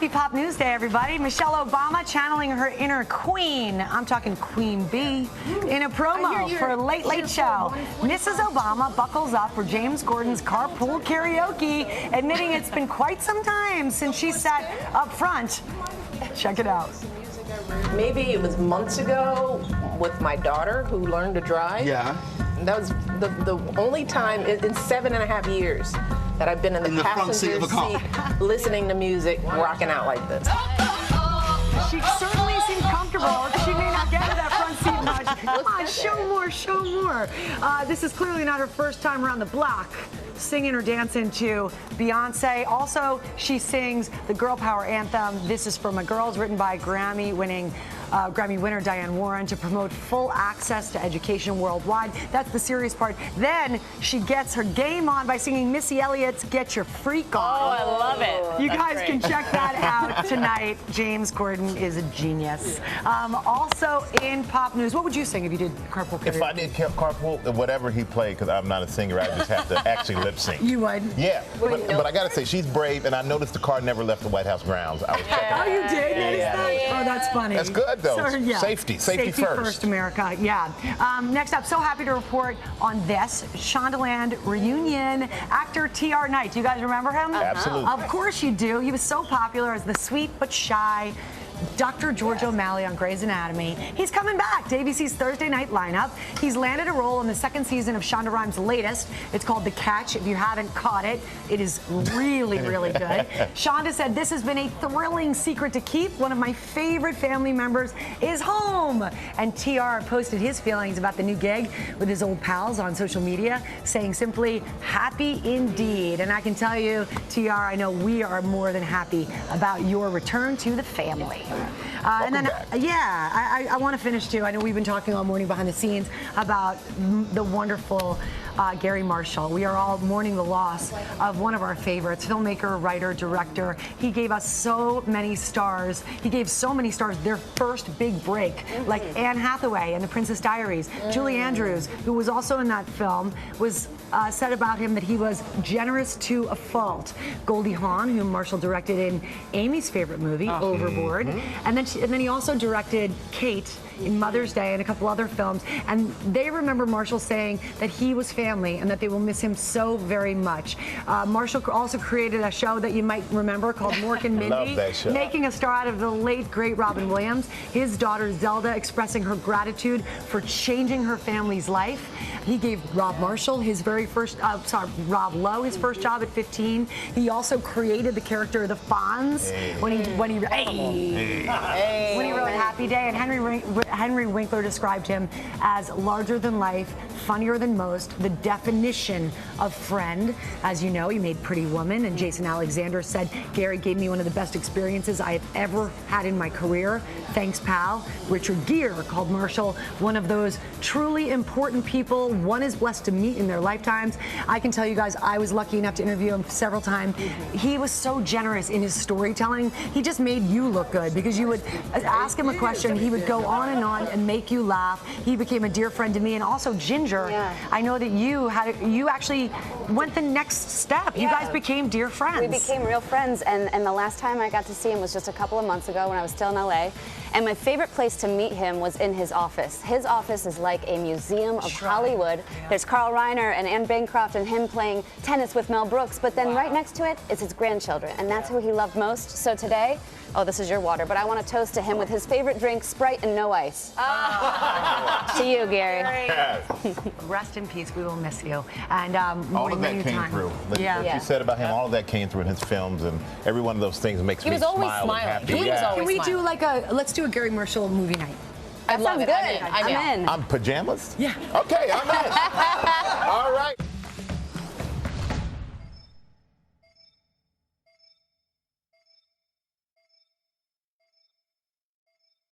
Happy Pop News Day, everybody. Michelle Obama channeling her inner queen. I'm talking Queen Bee. In a promo for Late Late Show, Mrs. Obama buckles up for James Corden's Carpool Karaoke, admitting it's been quite some time since she sat up front. Check it out. Maybe it was months ago with my daughter who learned to drive. Yeah. That was the only time in 7.5 years that I've been in the passenger seat listening to music, rocking out like this. She certainly seems comfortable. She may not get to that front seat much. Come on, show more, show more. This is clearly not her first time around the block singing or dancing to Beyonce. Also, she sings the Girl Power Anthem, This Is For My Girls, written by Grammy winner Diane Warren, to promote full access to education worldwide. That's the serious part. Then she gets her game on by singing Missy Elliott's Get Your Freak On. Oh, I love it. You guys can check that out tonight. James Corden is a genius. Also in pop news, what would you sing if you did Carpool Karaoke? If I did Carpool, whatever he played, because I'm not a singer, I just have to actually lip sync. You would? Yeah, but I gotta say, she's brave, and I noticed the car never left the White House grounds. I was checking. Oh, you did? Oh, that's funny. That's good, though. So, yeah. Safety first. America. Yeah. Next up, so happy to report on this Shondaland reunion. Actor T.R. Knight. Do you guys remember him? Absolutely. Of course you do. He was so popular as the sweet but shy Dr. George O'Malley on Grey's Anatomy. He's coming back to ABC's Thursday night lineup. He's landed a role in the second season of Shonda Rhimes' latest. It's called The Catch. If you haven't caught it, it is really, really good. Shonda said, this has been a thrilling secret to keep. One of my favorite family members is home. And TR posted his feelings about the new gig with his old pals on social media, saying simply, happy indeed. And I can tell you, TR, I know we are more than happy about your return to the family. And then, I want to finish too. I know we've been talking all morning behind the scenes about the wonderful Gary Marshall. We are all mourning the loss of one of our favorites, filmmaker, writer, director. He gave us so many stars. He gave so many stars their first big break, like Anne Hathaway in The Princess Diaries. Julie Andrews, who was also in that film, was said about him that he was generous to a fault. Goldie Hawn, whom Marshall directed in Amy's favorite movie, Overboard. And then he also directed Kate in Mother's Day and a couple other films. And they remember Marshall saying that he was family and that they will miss him so very much. Marshall also created a show that you might remember called Mork and Mindy. Love that show. Making a star out of the late, great Robin Williams. His daughter Zelda expressing her gratitude for changing her family's life. He gave Rob Marshall his very first, Rob Lowe his first job at 15. He also created the character of the Fonz when he wrote Happy Day. And Henry Winkler described him as larger than life, funnier than most, the definition of friend. As you know, he made Pretty Woman, and Jason Alexander said, Gary gave me one of the best experiences I have ever had in my career. Thanks, pal. Richard Gere called Marshall one of those truly important people one is blessed to meet in their lifetimes. I can tell you guys, I was lucky enough to interview him several times. He was so generous in his storytelling. He just made you look good because you would ask him a question, he would go on and make you laugh. He became a dear friend to me. And also Ginger, I know that you actually went the next step. You guys became dear friends. We became real friends, and the last time I got to see him was just a couple of months ago when I was still in LA. And my favorite place to meet him was in his office. His office is like a museum of Hollywood. There's Carl Reiner and Anne Bancroft and him playing tennis with Mel Brooks, but then right next to it is his grandchildren, and that's who he loved most. So today, oh, this is your water, but I want to toast to him with his favorite drink, Sprite and no ice. To you, Gary. Rest in peace. We will miss you. And all of that came through. What you said about him, all of that came through in his films, and every one of those things makes me smile and happy. He was always Can we do like let's do a Gary Marshall movie night? That sounds good. I'm in. I'm pajamas? Yeah. Okay, I'm in. All right.